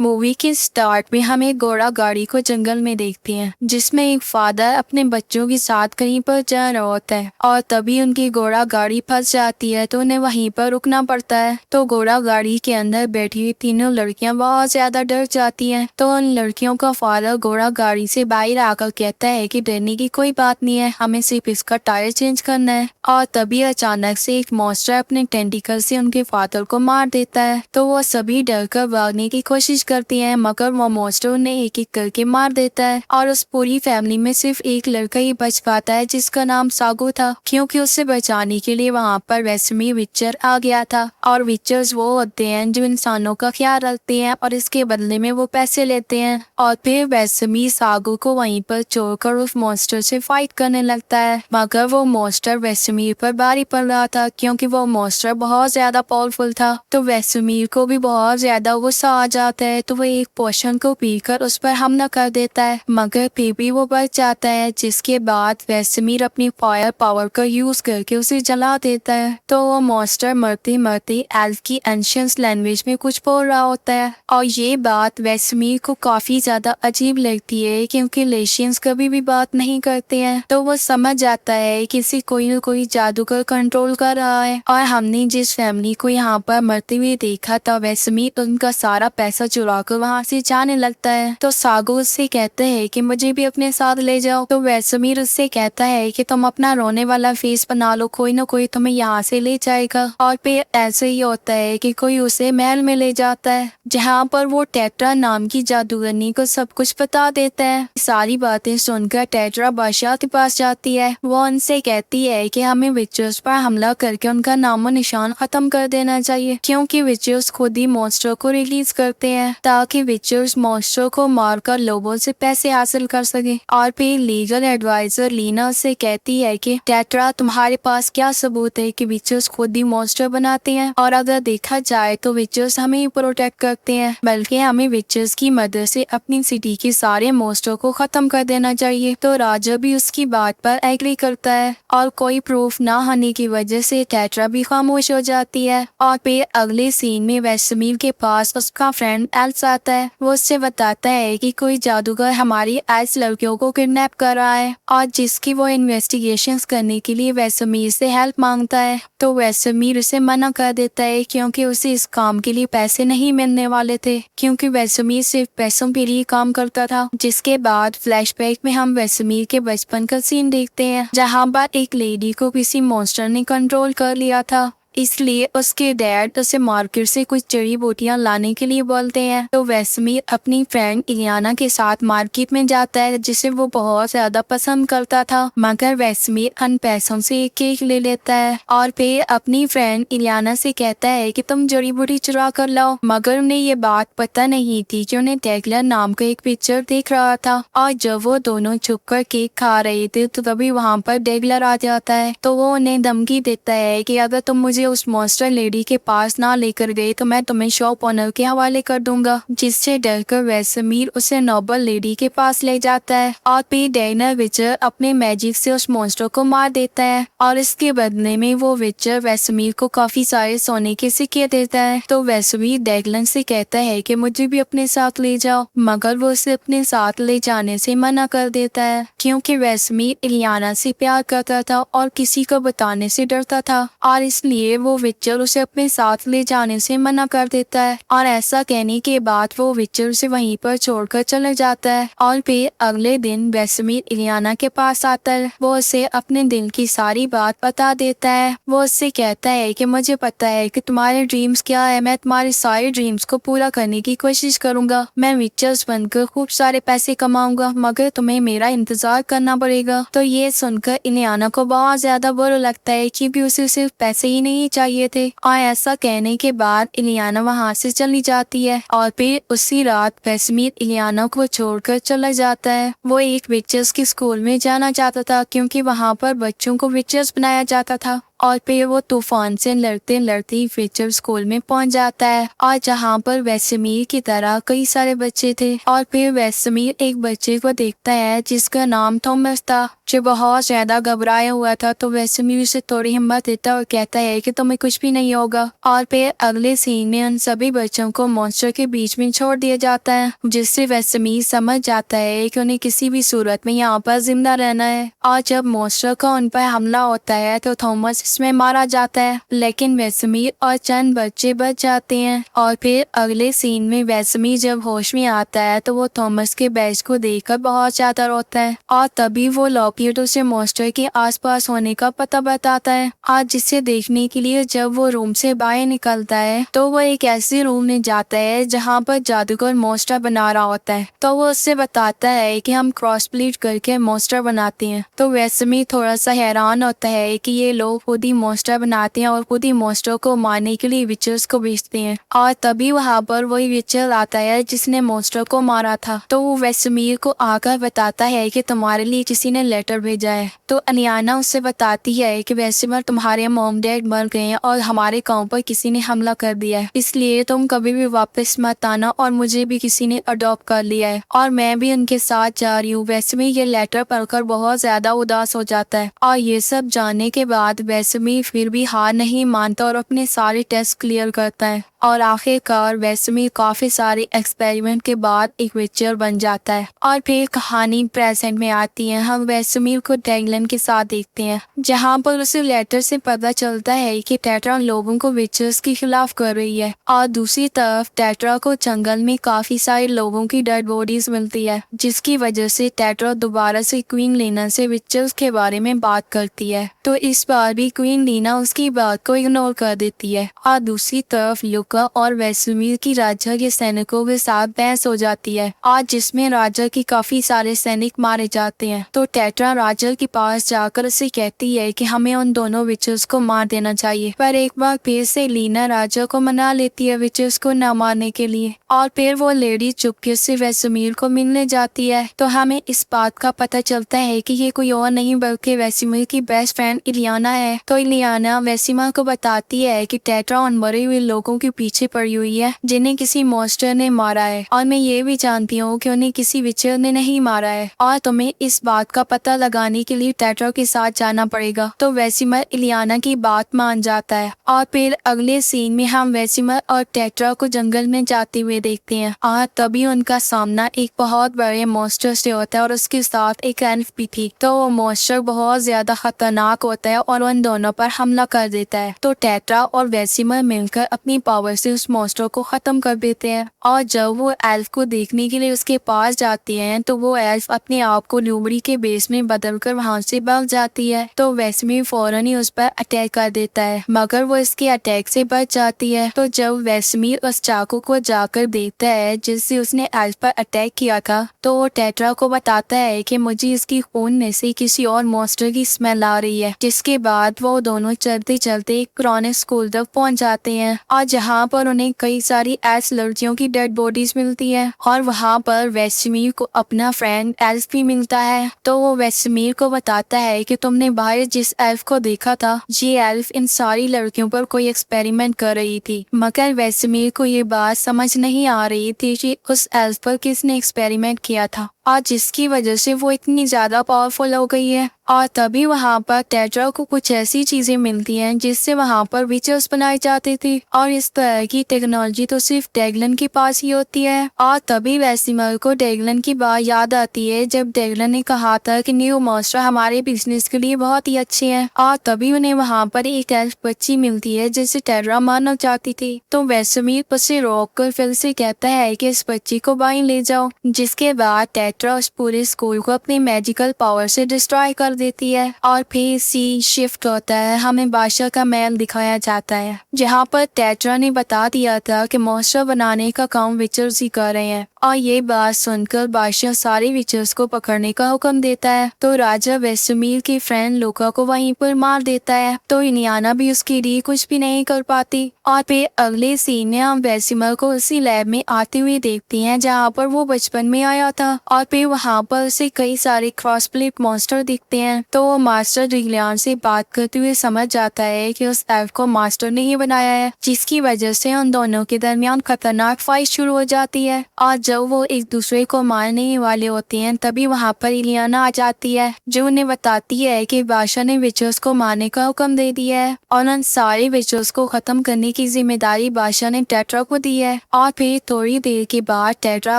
Movie के start में हम एक घोड़ा गाड़ी को जंगल में देखते हैं जिसमें एक फादर अपने बच्चों के साथ कहीं पर जा रहा होता है और तभी उनकी घोड़ा गाड़ी फंस जाती है तो उन्हें वहीं पर रुकना पड़ता है। तो घोड़ा गाड़ी के अंदर बैठी हुई तीनों लड़कियां बहुत ज्यादा डर जाती हैं। तो उन लड़कियों का फादर घोड़ा गाड़ी से बाहर आकर कहता है कि डरने की कोई बात नहीं है, हमें सिर्फ इसका टायर चेंज करना है। और तभी अचानक से एक मॉन्स्टर अपने टेंटिकल से उनके फादर को मार देता है। तो वो सभी डर कर भागने की कोशिश करती हैं मगर वो मॉन्स्टर उन्हें एक एक करके मार देता है और उस पूरी फैमिली में सिर्फ एक लड़का ही बच पाता है जिसका नाम सागो था, क्योंकि उसे बचाने के लिए वहाँ पर वेस्मी विचर आ गया था। और विचर्स वो होते हैं जो इंसानों का ख्याल रखते हैं और इसके बदले में वो पैसे लेते हैं। और फिर वेस्मी सागो को वहीं पर छोड़कर उस मॉन्स्टर से फाइट करने लगता है मगर वो मॉन्स्टर वेस्मीर पर भारी पड़ रहा था क्योंकि वो मॉन्स्टर बहुत ज्यादा पावरफुल था। तो वेस्मीर को भी बहुत ज्यादा गुस्सा आ जाता है तो वो एक पोशन को पीकर उस पर हमला कर देता है मगर फिर भी वो बच जाता है, जिसके बाद वेस्मीर अपनी फायर पावर का यूज करके उसे जला देता है। तो वो मॉन्स्टर मरते मरते एल्फ की एंशियंट लैंग्वेज में कुछ बोल रहा होता है और ये बात वेस्मीर को काफी ज्यादा अजीब लगती है क्योंकि लेशियंस कभी भी बात नहीं करते हैं। तो वो समझ जाता है कि इसे कोई न कोई जादूगर कंट्रोल कर रहा है। और हमने जिस फैमिली को यहाँ पर मरते हुए देखा था वेस्मीर उनका सारा पैसा चुरा कर वहाँ से जाने लगता है। तो सागो उससे कहते हैं कि मुझे भी अपने साथ ले जाओ। तो वेस्मीर उससे कहता है कि तुम अपना रोने वाला फेस बना लो, कोई न कोई तुम्हें यहाँ से ले जाएगा। और फिर ऐसे ही होता है कि कोई उसे महल में ले जाता है जहाँ पर वो टेट्रा नाम की जादूगरनी को सब कुछ बता देता है। सारी बातें सुनकर टेट्रा बादशाह के पास जाती है। वो उनसे कहती है कि हमें विचर्स पर हमला करके उनका नामो निशान खत्म कर देना चाहिए क्योंकि विचर्स खुद ही मॉन्स्टर को रिलीज करते हैं ताकि विचर्स मॉन्स्टर को मारकर लोगों से पैसे हासिल कर सके। और फिर लीगल एडवाइजर लीना से कहती है कि टेट्रा तुम्हारे पास क्या सबूत है कि विचर्स खुद ही मॉन्स्टर बनाते हैं, और अगर देखा जाए तो विचर्स हमें ही प्रोटेक्ट करते हैं, बल्कि हमें विचर्स की मदद से अपनी सिटी के सारे मॉन्स्टर को खत्म कर देना चाहिए। तो राजा भी उसकी बात पर एग्री करता है और कोई प्रूफ ना होने की वजह से टेट्रा भी खामोश हो जाती है। और फिर अगले सीन में वेस्मीर के पास उसका फ्रेंड एल्स आता है। वो उससे बताता है कि कोई जादूगर हमारी एल्स लड़कियों को किडनैप कर रहा है और जिसकी वो इन्वेस्टिगेशंस करने के लिए वेस्मीर से हेल्प मांगता है। तो वेस्मीर उसे मना कर देता है क्योंकि उसे इस काम के लिए पैसे नहीं मिलने वाले थे, क्योंकि वेस्मीर सिर्फ पैसों के लिए काम करता था। जिसके बाद फ्लैशबैक में हम वेस्मीर के बचपन का सीन देखते हैं जहाँ पर एक लेडी को किसी मॉन्स्टर ने कंट्रोल कर लिया था, इसलिए उसके डैड उसे मार्केट से कुछ जड़ी बूटियां लाने के लिए बोलते हैं। तो वेस्मीर अपनी फ्रेंड इलियाना के साथ मार्केट में जाता है जिसे वो बहुत ज्यादा पसंद करता था मगर वेस्मीर उन पैसों से एक केक ले लेता है और फिर अपनी फ्रेंड इलियाना से कहता है कि तुम जड़ी बूटी चुरा कर लाओ, मगर उन्हें ये बात पता नहीं थी कि उन्हें डेगलर नाम का एक पिक्चर देख रहा था। और जब वो दोनों छुपकर केक खा रहे थे तो तभी वहाँ पर डेगलर आ जाता है। तो वो उन्हें धमकी देता है कि अगर तुम मुझे उस मॉन्स्टर लेडी के पास ना लेकर गए तो मैं तुम्हें शॉप ओनर के हवाले कर दूंगा, जिससे डरकर वेस्मीर उसे नोबल लेडी के पास ले जाता है। और फिर डेनर विचर अपने मैजिक से उस मॉन्स्टर को मार देता है और इसके बदले में वो विचर वेस्मीर को काफी सारे सोने के सिक्के देता है। तो वेस्मीर डेगलन से कहता है कि मुझे भी अपने साथ ले जाओ, मगर वो उसे अपने साथ ले जाने से मना कर देता है क्योंकि वेस्मीर इलियाना से प्यार करता था और किसी को बताने से डरता था, और इसलिए वो विचर उसे अपने साथ ले जाने से मना कर देता है। और ऐसा कहने के बाद वो विचर उसे वहीं पर छोड़कर चला जाता है। और फिर अगले दिन वेस्मीर इलियाना के पास आता है। वो उसे अपने दिल की सारी बात बता देता है। वो उससे कहता है कि मुझे पता है कि तुम्हारे ड्रीम्स क्या है, मैं तुम्हारे सारे ड्रीम्स को पूरा करने की कोशिश करूंगा, मैं विचर्स बनकर खूब सारे पैसे कमाऊंगा, मगर तुम्हें मेरा इंतजार करना पड़ेगा। तो ये सुनकर इलियाना को बहुत ज्यादा बुरा लगता है क्योंकि उसे सिर्फ पैसे ही नहीं चाहिए थे। और ऐसा कहने के बाद इलियाना वहाँ से चली जाती है और फिर उसी रात वेस्मीर इलियाना को छोड़कर चला जाता है। वो एक विचर्स के स्कूल में जाना चाहता था क्योंकि वहाँ पर बच्चों को विचर्स बनाया जाता था। और फिर वो तूफान से लड़ते लड़ते विचर स्कूल में पहुंच जाता है और जहाँ पर वेस्मीर की तरह कई सारे बच्चे थे। और फिर वेस्मीर एक बच्चे को देखता है जिसका नाम थॉमस था। जो बहुत ज्यादा घबराया हुआ था। तो वेसमीर उसे थोड़ी हिम्मत देता है और कहता है कि तुम्हें कुछ भी नहीं होगा। और फिर अगले सीन में उन सभी बच्चों को मॉन्स्टर के बीच में छोड़ दिया जाता है, जिससे वेसमीर समझ जाता है कि उन्हें किसी भी सूरत में यहाँ पर जिंदा रहना है। और जब मॉन्स्टर का उन पर हमला होता है तो थॉमस इसमें मारा जाता है, लेकिन वेसमीर और चंद बच्चे बच जाते हैं। और फिर अगले सीन में वेसमीर जब होश में आता है तो वो थॉमस के बैच को देखकर बहुत ज्यादा रोता है। और तभी वो लॉकहीड उसे मॉन्स्टर के आसपास होने का पता बताता है। आज जिसे देखने के लिए जब वो रूम से बाहर निकलता है तो वो एक ऐसे रूम में जाता है जहाँ पर जादूगर मॉन्स्टर बना रहा होता है। तो वो उससे बताता है कि हम क्रॉस ब्लीड करके मॉन्स्टर बनाते हैं। तो वेसमीर थोड़ा सा हैरान होता है कि ये लोग खुद ही मॉन्स्टर बनाते हैं और खुद ही मॉन्स्टर को मारने के लिए विचर्स को भेजते हैं। और तभी वहाँ पर वही विचर आता है जिसने मॉन्स्टर को मारा था। तो वो वेसमीर को आकर बताता है कि तुम्हारे लिए किसी ने लेटर भेजा है। तो अनियाना उससे बताती है कि वेसमीर तुम्हारे मॉम डैड मर गए हैं और हमारे गांव पर किसी ने हमला कर दिया है, इसलिए तुम कभी भी वापस मत आना और मुझे भी किसी ने अडॉप्ट कर लिया है और मैं भी उनके साथ जा रही हूँ। वेसमीर ये लेटर पढ़कर बहुत ज्यादा उदास हो जाता है और ये सब जानने के बाद वेसमीर फिर भी हार नहीं मानता और अपने सारे टेस्ट क्लियर करता है। और आखिरकार वेसमीर काफी सारे एक्सपेरिमेंट के बाद एक विचर बन जाता है। और फिर कहानी प्रेजेंट में आती है। हम वेसमीर को डैगलन के साथ देखते हैं, जहाँ पर उसे लेटर से पता चलता है कि टेट्रा लोगों को विचर्स के खिलाफ कर रही है। और दूसरी तरफ टेट्रा को जंगल में काफी सारे लोगों की डेड बॉडीज मिलती है, जिसकी वजह से टेट्रा दोबारा से क्वीन लीना से विचर्स के बारे में बात करती है। तो इस बार भी क्वीन लीना उसकी बात को इग्नोर कर देती है। और दूसरी तरफ लुका और वेसमीर की राजा के सैनिकों के साथ बहस हो जाती है, और जिसमें राजा के काफी सारे सैनिक मारे जाते हैं। तो टेट्रा राजा के पास जाकर उसे कहती है कि हमें उन दोनों विचर्स को मार देना चाहिए, पर एक बार फिर से लीना राजा को मना लेती है विचर्स को न मारने के लिए। और फिर वो लेडी चुपके से वेसमीर को मिलने जाती है। तो हमें इस बात का पता चलता है कि ये कोई और नहीं बल्कि वेसमीर की बेस्ट फ्रेंड इलियाना है। तो इलियाना वेसमीर को बताती है कि टेट्रा उन मरे हुए लोगों के पीछे पड़ी हुई है जिन्हें किसी मॉन्स्टर ने मारा है, और मैं ये भी जानती हूँ कि उन्हें किसी विचर ने नहीं मारा है और तुम्हें इस बात का पता लगाने के लिए टेट्रा के साथ जाना पड़ेगा। तो वेसमीर इलियाना की बात मान जाता है। और फिर अगले सीन में हम वेसमीर और टेट्रा को जंगल में जाते हुए देखते हैं। और तभी उनका सामना एक बहुत बड़े मॉन्स्टर से होता है और उसके साथ एक एल्फ भी थी। तो वो मॉन्स्टर बहुत ज्यादा खतरनाक होता है और उन दोनों पर हमला कर देता है। तो टेट्रा और वेसमीर मिलकर अपनी पावर से उस मॉन्स्टर को खत्म कर देते हैं। और जब वो एल्फ को देखने के लिए उसके पास जाती हैं तो वो एल्फ अपने आप को लूमड़ी के बेस में बदलकर वहां से भाग जाती है। तो वेसमीर फौरन ही उस पर अटैक कर देता है, मगर वो इसके अटैक से बच जाती है। तो जब वेसमीर उस चाकू को जाकर देखता है जिससे उसने एल्फ पर अटैक किया था, तो वो टेट्रा को बताता है कि मुझे इसकी खून में से किसी और मॉन्स्टर की स्मेल आ रही है। जिसके बाद वो दोनों चलते चलते एक पुराने स्कूल तक पहुंच जाते हैं, और जहाँ पर उन्हें कई सारी एल्फ लड़कियों की डेड बॉडीज मिलती है। और वहाँ पर वेसमीर को अपना फ्रेंड एल्फ भी मिलता है। तो वो वेसमीर को बताता है कि तुमने बाहर जिस एल्फ को देखा था, ये एल्फ इन सारी लड़कियों पर कोई एक्सपेरिमेंट कर रही थी। मगर वेसमीर को ये बात समझ नहीं आ रही थी कि उस एल्फ पर किसने एक्सपेरिमेंट किया था और जिसकी वजह से वो इतनी ज्यादा पावरफुल हो गई है। और तभी वहाँ पर टेट्रा को कुछ ऐसी चीजें मिलती हैं जिससे वहाँ पर विचर्स बनाए जाते थे, और इस तरह की टेक्नोलॉजी तो सिर्फ डैगलन के पास ही होती है। और तभी वेसमीर को डैगलन की बात याद आती है जब डैगलन ने कहा था कि न्यू मॉन्स्टर हमारे बिजनेस के लिए बहुत ही अच्छे हैं। और तभी उन्हें वहाँ पर एक एल्फ बच्ची मिलती है जिसे टेट्रा मारना चाहती थी। तो वेसमीर उसे रोककर फिर से कहता है कि इस बच्ची को बाहर ले जाओ, जिसके बाद टेट्रा उस पूरे स्कूल को अपनी मैजिकल पावर से डिस्ट्रॉय कर देती है। और फिर सी शिफ्ट होता है, हमें बादशाह का महल दिखाया जाता है, जहाँ पर टेट्रा ने बता दिया था कि मॉन्स्टर बनाने का काम विचर्स ही कर रहे हैं। और ये बात सुनकर बादशाह सारे विचर्स को पकड़ने का हुक्म देता है। तो राजा वेसमीर की फ्रेंड लुका को वहीं पर मार देता है। तो इलियाना भी उसके लिए कुछ भी नहीं कर पाती। और फिर अगले सीन में हम वेसमीर को उसी लैब में आते हुए देखते हैं जहाँ पर वो बचपन में आया था। और फिर वहाँ पर उसे कई सारे क्रॉस ब्लीड मॉन्स्टर दिखते हैं। तो वो मास्टर रिगलियन से बात करते हुए समझ जाता है कि उस एल्फ को मास्टर ने ही बनाया है, जिसकी वजह से उन दोनों के दरमियान खतरनाक फाइट शुरू हो जाती है। और जब वो एक दूसरे को मारने ही वाले होते हैं तभी वहाँ पर इलियाना आ जाती है, जो उन्हें बताती है कि बादशाह ने विचर्स को मारने का हुक्म दे दिया है और उन सारे विचर्स को खत्म करने की जिम्मेदारी बादशाह ने टेट्रा को दी है। और फिर थोड़ी देर के बाद टेट्रा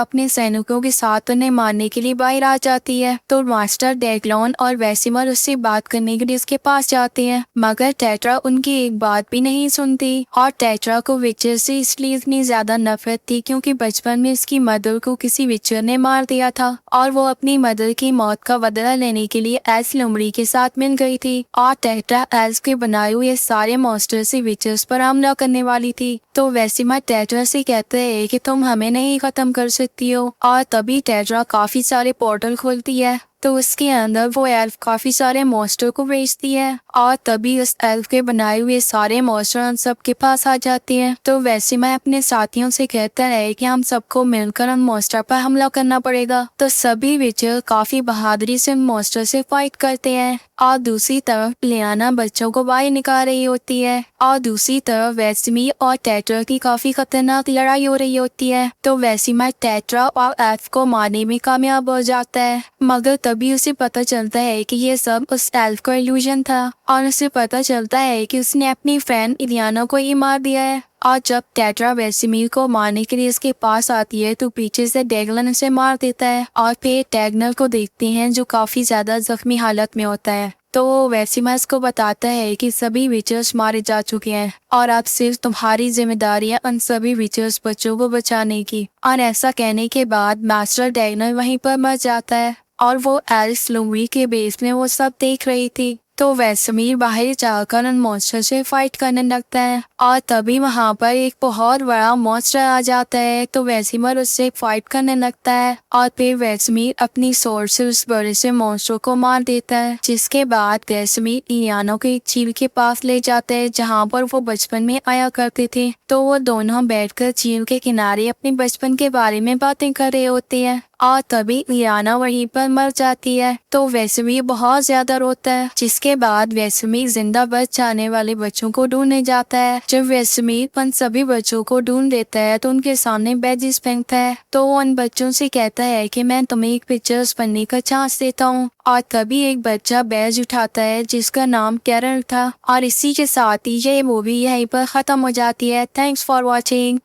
अपने सैनिकों के साथ उन्हें मारने के लिए बाहर आ जाती है, तो मास्टर डेग्लोन और वेसिमर उससे बात करने के लिए उसके पास जाते हैं, मगर टेट्रा उनकी एक बात भी नहीं सुनती। और टेट्रा को विचर से इसलिए इतनी ज्यादा नफरत थी क्योंकि बचपन में उसकी मदर को किसी विचर ने मार दिया था और वो अपनी मदर की मौत का बदला लेने के लिए एल्फ लुमड़ी के साथ मिल गई थी। और टेट्रा एल्फ के बनाए हुए सारे मॉन्स्टर से विचर्स पर हमला करने वाली थी। तो वेसिमर टेट्रा से कहते हैं कि तुम हमें नहीं खत्म कर सकती हो, और तभी टेट्रा काफी सारे पोर्टल खोलती है, तो उसके अंदर वो एल्फ काफी सारे मॉन्स्टर को भेजती है और तभी उस एल्फ के बनाए हुए सारे मॉन्स्टर उन सब के पास आ जाते हैं। तो वैसे मैं अपने साथियों से कहता है कि हम सबको मिलकर उन मॉन्स्टर पर हमला करना पड़ेगा। तो सभी विचर काफी बहादुरी से उन मॉन्स्टर से फाइट करते हैं और दूसरी तरफ लियाना बच्चों को बाहर निकाल रही होती है और दूसरी तरफ वेसिमी और टेट्रा की काफी खतरनाक लड़ाई हो रही होती है। तो वेसिमा टेट्रा और एल्फ को मारने में कामयाब हो जाता है, मगर तभी उसे पता चलता है कि ये सब उस एल्फ का इल्यूजन था और उसे पता चलता है कि उसने अपनी फ्रेंड इलियाना को ही मार दिया है। और जब टेट्रा वेसिमीर को मारने के लिए इसके पास आती है तो पीछे से डेगलन उसे मार देता है और फिर टैगनर को देखते हैं जो काफी ज्यादा जख्मी हालत में होता है। तो वेसिमस को बताता है कि सभी विचर्स मारे जा चुके हैं और अब सिर्फ तुम्हारी जिम्मेदारी है उन सभी विचर्स बच्चों को बचाने की। और ऐसा कहने के बाद मास्टर डैगनर वहीं पर मर जाता है और वो एल्फ लुमड़ी के बेस में वो सब देख रही थी। तो वेसिमीर बाहर जाकर उन मॉन्स्टर से फाइट करने लगता है और तभी वहाँ पर एक बहुत बड़ा मॉन्स्टर आ जाता है। तो वेसिमर उससे फाइट करने लगता है और फिर वेसिमीर अपनी स्वॉर्ड से उस बड़े से मॉन्स्टर को मार देता है, जिसके बाद वेसिमीर इलियाना को एक झील के पास ले जाता है जहाँ पर वो बचपन में आया करते थे। तो वो दोनों बैठकर झील के किनारे अपने बचपन के बारे में बातें कर रहे होते हैं और तभी इलियाना वहीं पर मर जाती है। तो वेसिमीर बहुत ज्यादा रोता है, जिसके बाद वेसिमीर जिंदा बच जाने वाले बच्चों को ढूंढने जाता है। जब वेसिमीर उन सभी बच्चों को ढूंढ देता है तो उनके सामने बैजिस फेंकता है। तो वो उन बच्चों से कहता है कि मैं तुम्हें एक पिक्चर्स बनने का चांस देता हूँ। और तभी एक बच्चा बैज उठाता है जिसका नाम कैरल था। और इसी के साथ ही ये मूवी यहीं पर खत्म हो जाती है। Thanks for watching.